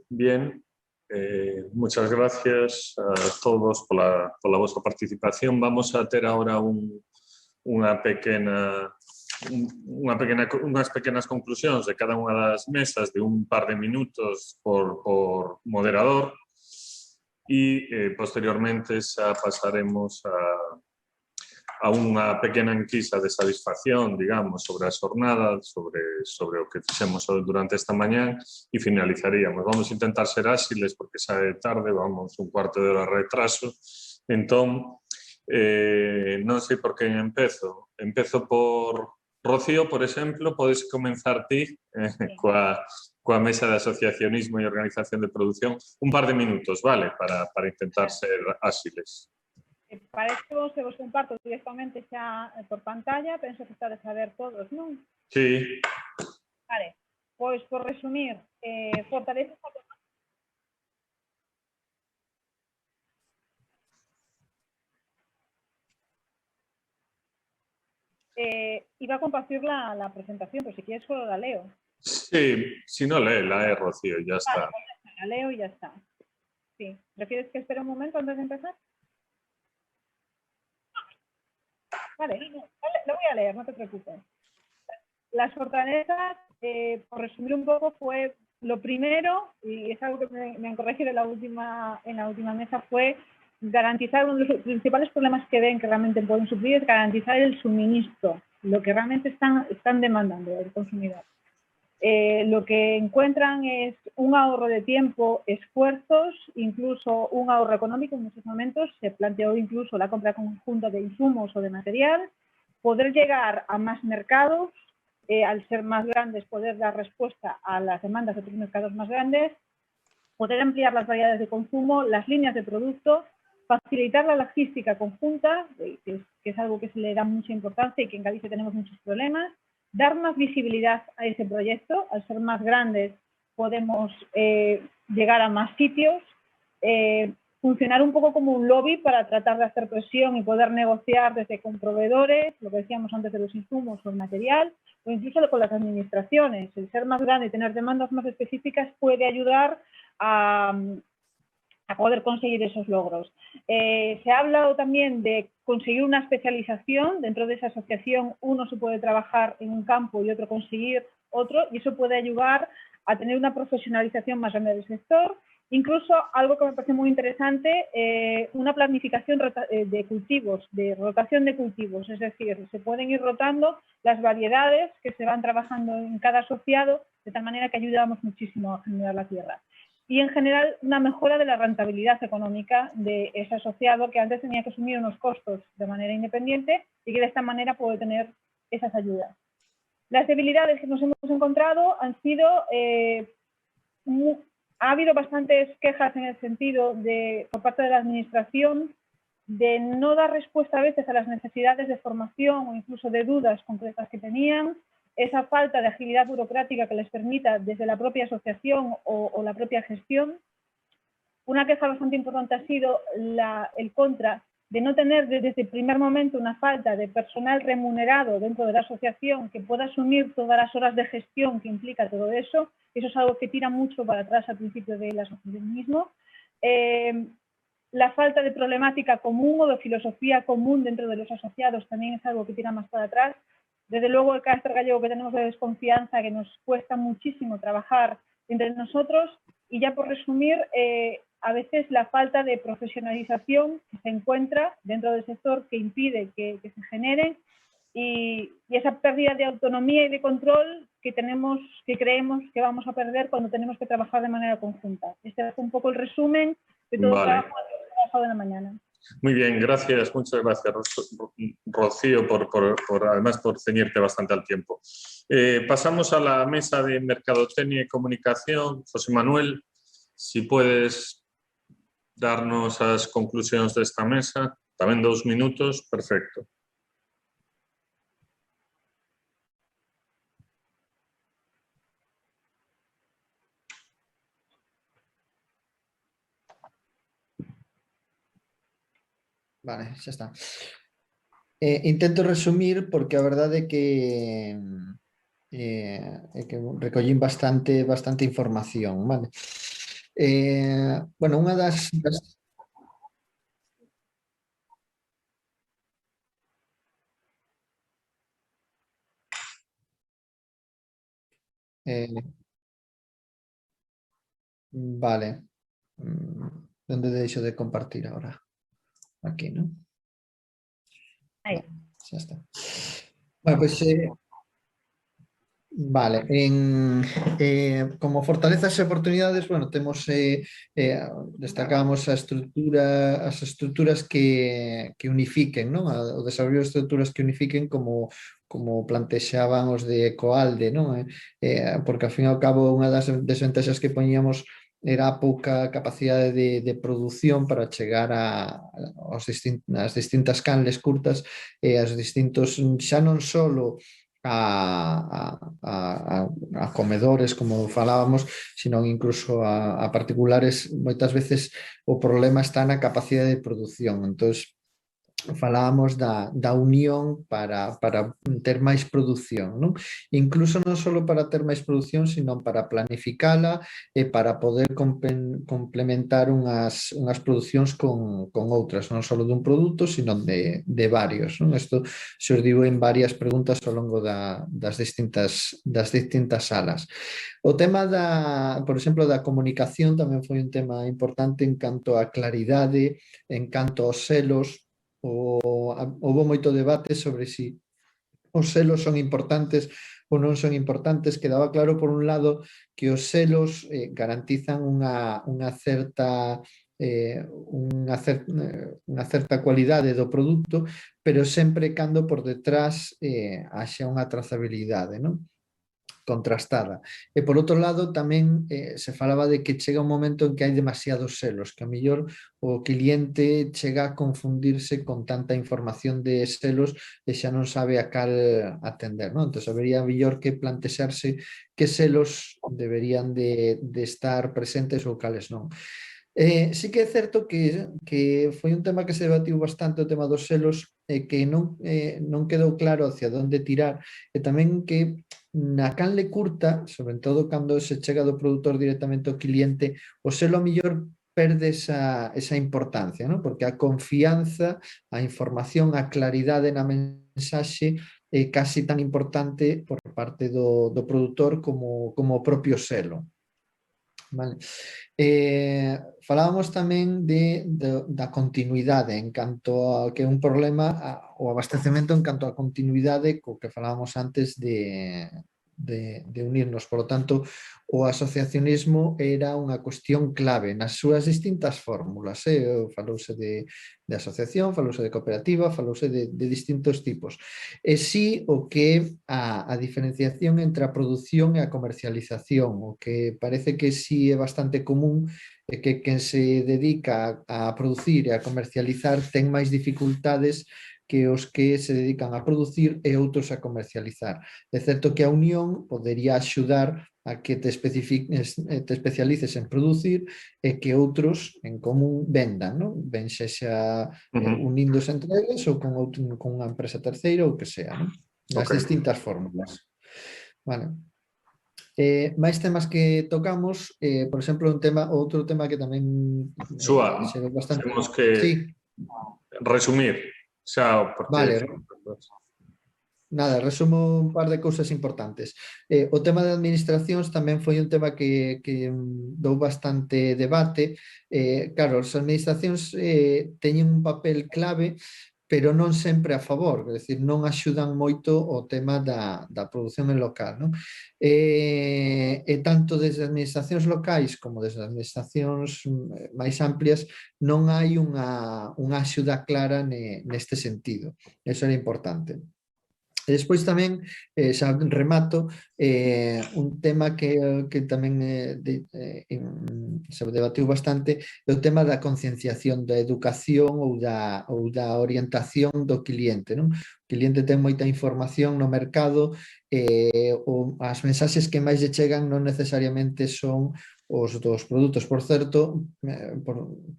Bien, muchas gracias a todos por la vuestra participación. Vamos a ter ahora unas pequenas conclusións de cada unha das mesas de un par de minutos por moderador e posteriormente xa pasaremos a unha pequena enquisa de satisfacción, digamos, sobre a xornada, sobre o que fixemos durante esta mañá e finalizaríamos. Vamos a intentar ser áxiles porque xa é tarde, vamos un cuarto de hora de retraso. Entón, non sei por quen empezo. Empezo por Rocío, por exemplo, podes comenzar ti coa mesa de asociacionismo e organización de produción. Un par de minutos, vale? Para intentar ser áxiles. Para isto se vos comparto directamente xa por pantalla, penso que estades a ver todos, non? Sí. Vale, pois por resumir, fortaleza iba a compartir la presentación, pero si quieres solo la leo. Sí, si no léela, Rocío, ya está. Vale, pues la leo y ya está. Sí, ¿prefieres que espere un momento antes de empezar? Vale, lo voy a leer, no te preocupes. Las fortalezas, por resumir un poco, fue lo primero, y es algo que me han corregido en la última mesa, fue garantizar uno de los principales problemas que ven que realmente pueden sufrir es garantizar el suministro, lo que realmente están demandando el consumidor. Lo que encuentran es un ahorro de tiempo, esfuerzos, incluso un ahorro económico en muchos momentos. Se planteó incluso la compra conjunta de insumos o de material, poder llegar a más mercados, al ser más grandes, poder dar respuesta a las demandas de otros mercados más grandes, poder ampliar las variedades de consumo, las líneas de producto, facilitar la logística conjunta, que es algo que se le da mucha importancia y que en Galicia tenemos muchos problemas, dar más visibilidad a ese proyecto. Al ser más grandes podemos llegar a más sitios, funcionar un poco como un lobby para tratar de hacer presión y poder negociar desde con proveedores, lo que decíamos antes de los insumos o el material, o incluso con las administraciones. El ser más grande y tener demandas más específicas puede ayudar a poder conseguir esos logros. Se ha hablado también de conseguir una especialización. Dentro de esa asociación uno se puede trabajar en un campo y otro conseguir otro, y eso puede ayudar a tener una profesionalización más grande del sector. Incluso algo que me parece muy interesante, una planificación de cultivos, de rotación de cultivos, es decir, se pueden ir rotando las variedades que se van trabajando en cada asociado, de tal manera que ayudamos muchísimo a generar la tierra. Y en general una mejora de la rentabilidad económica de ese asociado que antes tenía que asumir unos costos de manera independiente y que de esta manera puede tener esas ayudas. Las debilidades que nos hemos encontrado han sido, ha habido bastantes quejas en el sentido por parte de la administración de no dar respuesta a veces a las necesidades de formación o incluso de dudas concretas que tenían, esa falta de agilidad burocrática que les permita desde la propia asociación o la propia gestión. Una queja bastante importante ha sido el contra de no tener desde el primer momento una falta de personal remunerado dentro de la asociación que pueda asumir todas las horas de gestión que implica todo eso. Eso es algo que tira mucho para atrás al principio del asociacionismo. La falta de problemática común o de filosofía común dentro de los asociados también es algo que tira más para atrás. Desde luego el carácter gallego que tenemos de desconfianza, que nos cuesta muchísimo trabajar entre nosotros. Y ya por resumir, a veces la falta de profesionalización que se encuentra dentro del sector que impide que se generen y esa pérdida de autonomía y de control que creemos que vamos a perder cuando tenemos que trabajar de manera conjunta. Este es un poco el resumen de todo el trabajo de la mañana. Muy bien, gracias, muchas gracias, Rocío, además por ceñirte bastante al tiempo. Pasamos a la mesa de Mercadotecnia y Comunicación. José Manuel, si puedes darnos las conclusiones de esta mesa, también 2 minutos, perfecto. Vale, xa está. Intento resumir porque a verdade é que É que recollín bastante información, vale? Bueno, unha das vale. ¿Dónde deixo de compartir ahora? Aquí, ¿no? Ahí. Ya está. Bueno, pues vale, como fortalezas e oportunidades, bueno, temos destacamos as estruturas que unifiquen, non? O desarrollo de estruturas que unifiquen como plantexaban os de Coalde, non? Porque ao fin e ao cabo unha das desventaxas que poñíamos era a pouca capacidade de produción para chegar as distintas canles curtas e aos distintos, xa non solo a comedores, como falábamos, sino incluso a particulares, moitas veces o problema está na capacidade de produción. Entón, falábamos da unión para ter máis produción, non? Incluso non só para ter máis produción, sino para planificala e para poder complementar unhas producións con outras, non só dun produto, sino de varios, non? Isto xurdiu en varias preguntas ao longo das distintas salas. O tema por exemplo, da comunicación tamén foi un tema importante en canto a claridade, en canto aos selos. Houve moito debate sobre si os selos son importantes ou non son importantes. Quedaba claro, por un lado, que os selos garantizan unha certa cualidade do produto, pero sempre cando por detrás haxa unha trazabilidade, non? Contrastada. E por outro lado tamén se falaba de que chega un momento en que hai demasiados selos, que a mellor o cliente chega a confundirse con tanta información de selos e xa non sabe a cal atender, non? Entón, habería mellor que plantexarse que selos deberían de estar presentes ou cales non. Sí que é certo que foi un tema que se debatiu bastante, o tema dos selos, que non quedou claro hacia onde tirar, e tamén que na canle curta, sobre todo cando se chega do produtor directamente ao cliente, o selo a mellor perde esa importancia, non? Porque a confianza, a información, a claridade na mensaxe é casi tan importante por parte do produtor como o propio selo. Vale. Falábamos tamén da continuidade en canto a que é un problema o abastecemento en canto a continuidade co que falábamos antes de unirnos. Por lo tanto, o asociacionismo era unha cuestión clave nas súas distintas fórmulas. Falouse de asociación, falouse de cooperativa, falouse de distintos tipos. E si o que a diferenciación entre a produción e a comercialización, o que parece que si é bastante común é que quen se dedica a producir e a comercializar ten máis dificultades que os que se dedican a producir e outros a comercializar. É certo que a unión podería axudar a que te especialices en producir e que outros en común vendan, non? Ben xa uníndose entre eles ou con unha empresa terceira ou que sea, non? Nas distintas fórmulas. Vale. Máis temas que tocamos, por exemplo, outro tema que tamén Súa, bastante... temos que resumir. Xa, porque... Vale. Nada, resumo un par de cousas importantes. O tema de administracións tamén foi un tema que dou bastante debate. Claro, as administracións teñen un papel clave, pero non sempre a favor, é dicir, non axudan moito o tema da produción en local, non? E tanto desde administracións locais como desde administracións máis amplias non hai unha axuda clara neste sentido. Eso era importante. E despois tamén, xa remato, un tema que tamén se debatiu bastante é o tema da concienciación, da educación ou da orientación do cliente, non? O cliente ten moita información no mercado, as mensaxes que máis lle chegan non necesariamente son os dos produtos, por certo,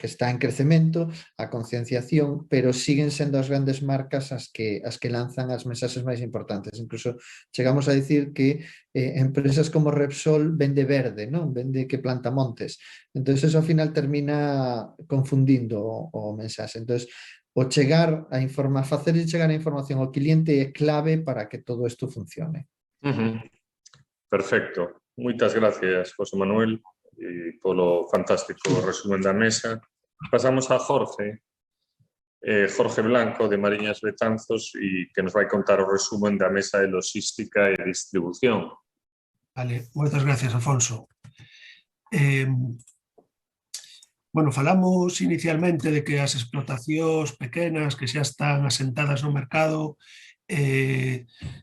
que está en crecemento, a concienciación, pero siguen sendo as grandes marcas as que lanzan as mensaxes máis importantes. Incluso chegamos a decir que empresas como Repsol vende verde, non? Vende que planta montes. Entón, eso ao final termina confundindo o mensaxe. Entón, o chegar a facer chegar a información ao cliente é clave para que todo isto funcione. Perfecto. Moitas gracias, José Manuel, e polo fantástico resumen da mesa. Pasamos a Jorge Blanco, de Mariñas Betanzos, e que nos vai contar o resumen da mesa de logística e distribución. Vale, moitas gracias, Afonso. Bueno, falamos inicialmente de que as explotacións pequenas que xa están asentadas no mercado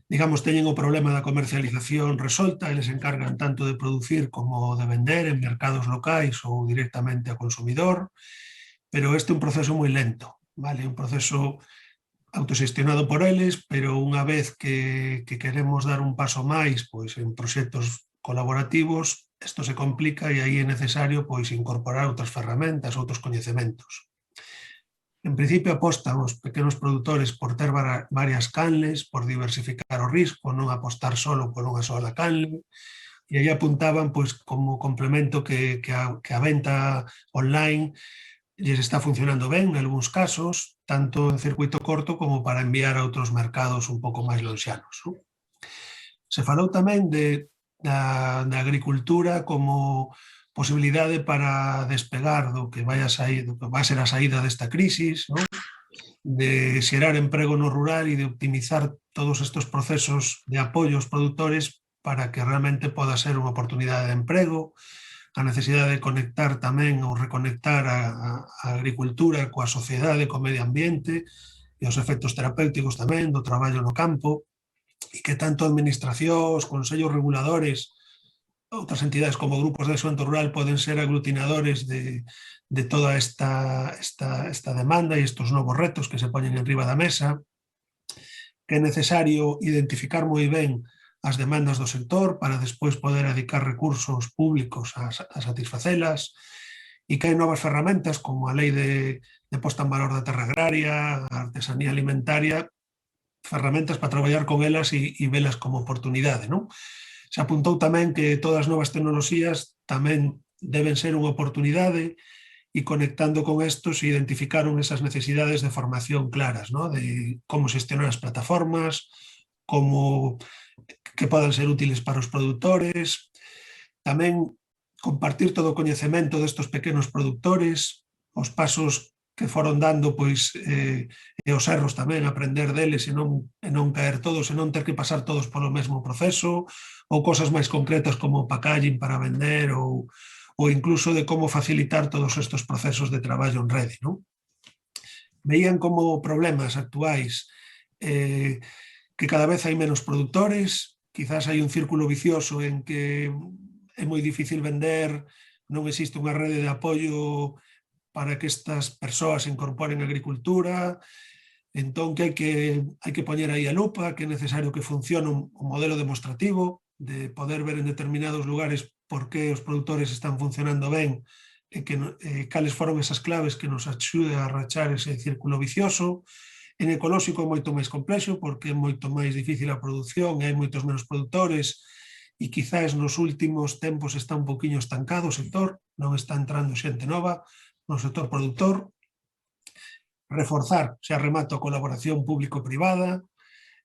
digamos, teñen o problema da comercialización resolta, eles encargan tanto de producir como de vender en mercados locais ou directamente ao consumidor, pero este é un proceso moi lento, vale? Un proceso autoxestionado por eles, pero unha vez que queremos dar un paso máis pois, en proxectos colaborativos, isto se complica e aí é necesario pois, incorporar outras ferramentas, outros coñecementos. En principio apostan os pequenos produtores por ter varias canles, por diversificar o risco, non apostar solo por unha sola canle, e aí apuntaban pois, como complemento que a venta online lles está funcionando ben en algúns casos, tanto en circuito corto como para enviar a outros mercados un pouco máis lonxanos. Se falou tamén da agricultura como posibilidade para despegar do que vai a ser a saída desta crisis, non? De xerar emprego no rural e de optimizar todos estes procesos de apoio aos produtores para que realmente poda ser unha oportunidade de emprego, a necesidade de conectar tamén ou reconectar a agricultura coa sociedade, co medio ambiente e os efectos terapéuticos tamén do traballo no campo, e que tanto administracións, consellos reguladores, outras entidades como grupos de asunto rural poden ser aglutinadores de toda esta demanda e estes novos retos que se poñen enriba da mesa, que é necesario identificar moi ben as demandas do sector para despois poder dedicar recursos públicos a satisfacelas, e que hai novas ferramentas como a lei de posta en valor da terra agraria, a artesanía alimentaria, ferramentas para traballar con elas e velas como oportunidade, non? Se apuntou tamén que todas as novas tecnoloxías tamén deben ser unha oportunidade e conectando con estos identificaron esas necesidades de formación claras, ¿no? De como xestionar as plataformas, como que podan ser útiles para os produtores, tamén compartir todo o coñecemento destes pequenos produtores, os pasos que foron dando pois, e os erros tamén, aprender deles e non caer todos, e non ter que pasar todos polo mesmo proceso, ou cosas máis concretas como packaging para vender ou incluso de como facilitar todos estes procesos de traballo en rede, non? Veían como problemas actuais que cada vez hai menos produtores, quizás hai un círculo vicioso en que é moi difícil vender, non existe unha rede de apoio para que estas persoas se incorporen á agricultura, entón que hai que poñer aí a lupa, que é necesario que funcione un modelo demostrativo, de poder ver en determinados lugares por que os produtores están funcionando ben e cales foron esas claves que nos axude a rachar ese círculo vicioso. En ecolóxico é moito máis complexo porque é moito máis difícil a produción e hai moitos menos produtores e quizás nos últimos tempos está un poquinho estancado o sector, non está entrando xente nova no sector produtor. Reforzar, xa remato, a colaboración público-privada,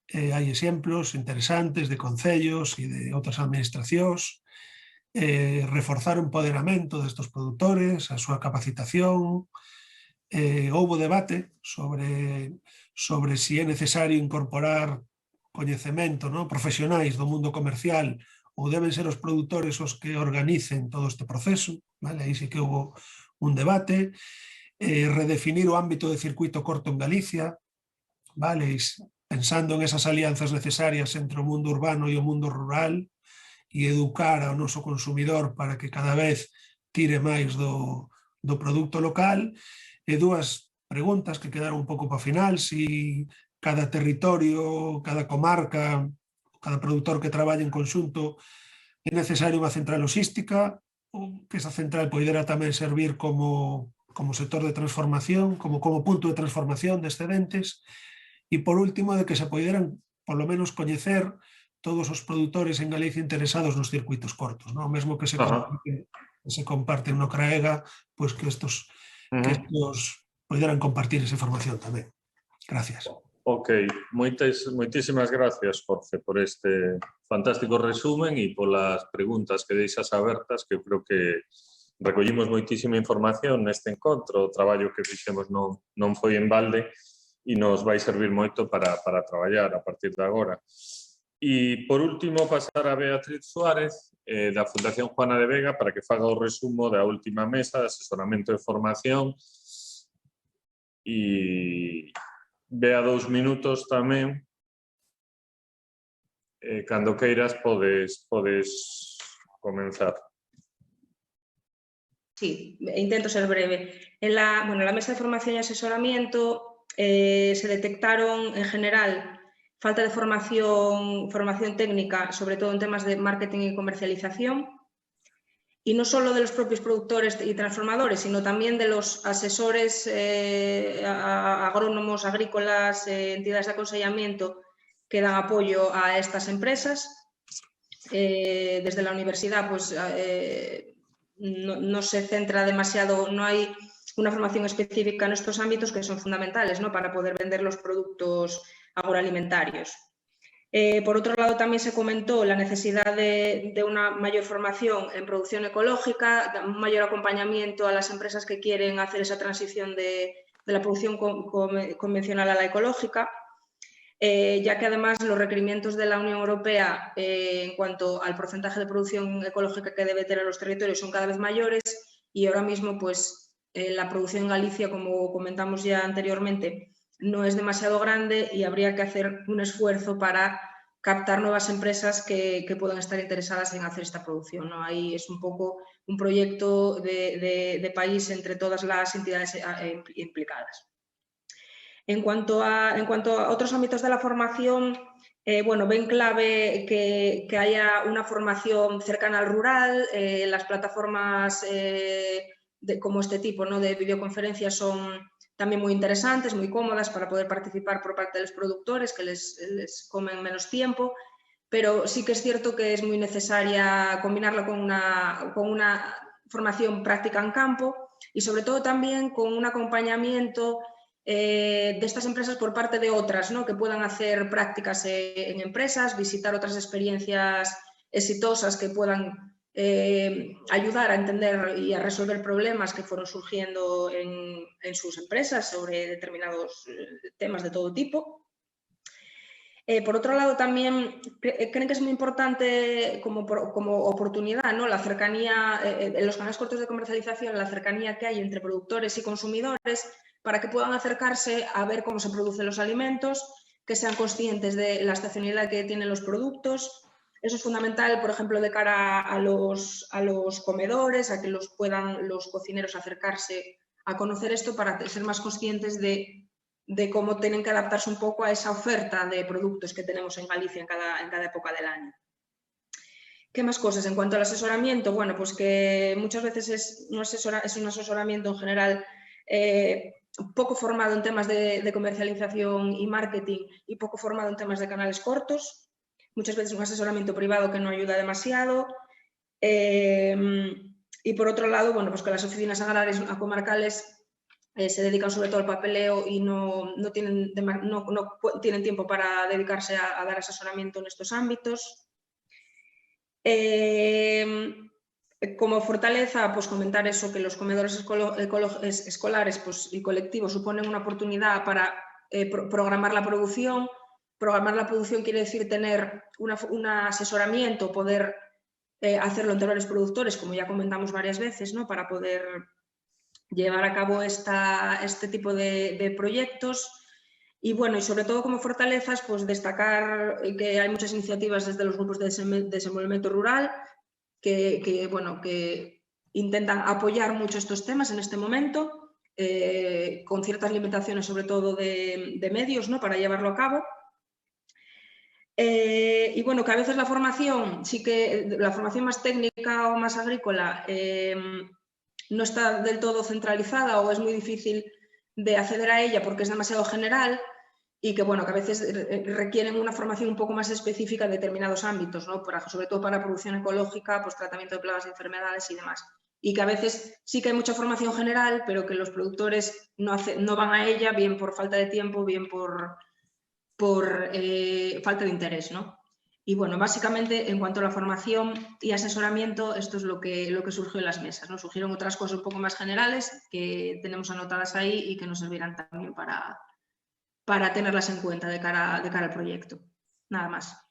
hai exemplos interesantes de concellos e de outras administracións, reforzar o empoderamento destes produtores, a súa capacitación. Houbo debate sobre se é necesario incorporar coñecemento, ¿no? Profesionais do mundo comercial ou deben ser os produtores os que organicen todo este proceso, vale? Aí sí que houbo un debate. Redefinir o ámbito de circuito corto en Galicia, vale? Pensando en esas alianzas necesarias entre o mundo urbano e o mundo rural e educar ao noso consumidor para que cada vez tire máis do produto local. E dúas preguntas que quedaron un pouco para o final, si cada territorio, cada comarca, cada produtor que traballe en conxunto é necesario unha central logística que esa central poidera tamén servir como sector de transformación, como punto de transformación de excedentes, e por último de que se poideran polo menos coñecer todos os produtores en Galicia interesados nos circuitos cortos, non? Mesmo que se comparten no CRAEGA, pois que estos poideran compartir esa información tamén. Gracias. Ok, moitísimas gracias, Jorge, por este fantástico resumen e polas preguntas que deixas abertas, que eu creo que recollimos moitísima información neste encontro. O traballo que fixemos non foi en balde e nos vai servir moito para traballar a partir de agora. E, por último, pasar a Beatriz Suárez, da Fundación Juana de Vega, para que faga o resumo da última mesa de asesoramento e formación. E Bea 2 minutos tamén. Cando queiras podes comenzar. Sí, intento ser breve. En la mesa de formación y asesoramiento se detectaron en general falta de formación técnica, sobre todo en temas de marketing y comercialización, y no solo de los propios productores y transformadores, sino también de los asesores agrónomos, agrícolas, entidades de aconsellamiento que dan apoyo a estas empresas. Desde la universidad pues, no se centra demasiado, no hay una formación específica en estos ámbitos que son fundamentales, ¿no?, para poder vender los productos agroalimentarios. Por otro lado, también se comentó la necesidad de una mayor formación en producción ecológica, un mayor acompañamiento a las empresas que quieren hacer esa transición de la producción convencional a la ecológica, ya que además los requerimientos de la Unión Europea en cuanto al porcentaje de producción ecológica que debe tener los territorios son cada vez mayores y ahora mismo pues, la producción en Galicia, como comentamos ya anteriormente, no es demasiado grande y habría que hacer un esfuerzo para captar nuevas empresas que puedan estar interesadas en hacer esta producción, ¿no? Ahí es un poco un proyecto de país entre todas las entidades implicadas. En cuanto a otros ámbitos de la formación, bueno, ven clave que haya una formación cercana al rural, las plataformas como este tipo, ¿no?, de videoconferencias son también muy interesantes, muy cómodas para poder participar por parte de los productores, que les comen menos tiempo, pero sí que es cierto que es muy necesaria combinarlo con una formación práctica en campo y sobre todo también con un acompañamiento de estas empresas por parte de otras, ¿no?, que puedan hacer prácticas en empresas, visitar otras experiencias exitosas que puedan ayudar a entender y a resolver problemas que fueron surgiendo en sus empresas sobre determinados temas de todo tipo. Por otro lado, también creen que es muy importante como oportunidad, ¿no?, la cercanía, en los canales cortos de comercialización, la cercanía que hay entre productores y consumidores para que puedan acercarse a ver cómo se producen los alimentos, que sean conscientes de la estacionalidad que tienen los productos. Eso es fundamental, por ejemplo, de cara a los comedores, a que puedan los cocineros acercarse a conocer esto para ser más conscientes de cómo tienen que adaptarse un poco a esa oferta de productos que tenemos en Galicia en cada época del año. ¿Qué más cosas? En cuanto al asesoramiento, bueno, pues que muchas veces es un asesoramiento en general poco formado en temas de comercialización y marketing y poco formado en temas de canales cortos. Muchas veces un asesoramiento privado que no ayuda demasiado. Y por otro lado, bueno, pues que las oficinas agrarias comarcales se dedican sobre todo al papeleo y no tienen tiempo para dedicarse a dar asesoramiento en estos ámbitos. Como fortaleza, pues comentar eso, que los comedores escolares pues, y colectivos suponen una oportunidad para programar la producción. Programar la producción quiere decir tener un asesoramiento, poder hacerlo entre varios productores, como ya comentamos varias veces, ¿no?, para poder llevar a cabo este tipo de proyectos. Y bueno, y sobre todo como fortalezas, pues destacar que hay muchas iniciativas desde los grupos de desenvolvimiento rural que intentan apoyar mucho estos temas en este momento, con ciertas limitaciones sobre todo de medios, ¿no?, para llevarlo a cabo. Y bueno, que a veces la formación, sí que la formación más técnica o más agrícola no está del todo centralizada o es muy difícil de acceder a ella porque es demasiado general y que, bueno, que a veces requieren una formación un poco más específica en determinados ámbitos, ¿no? Sobre todo para producción ecológica, pues tratamiento de plagas y enfermedades y demás. Y que a veces sí que hay mucha formación general, pero que los productores no van a ella, bien por falta de tiempo, bien por falta de interés, ¿no? Y bueno, básicamente en cuanto a la formación y asesoramiento, esto es lo que surgió en las mesas, ¿no? Surgieron otras cosas un poco más generales que tenemos anotadas ahí y que nos servirán también para tenerlas en cuenta de cara al proyecto. Nada más.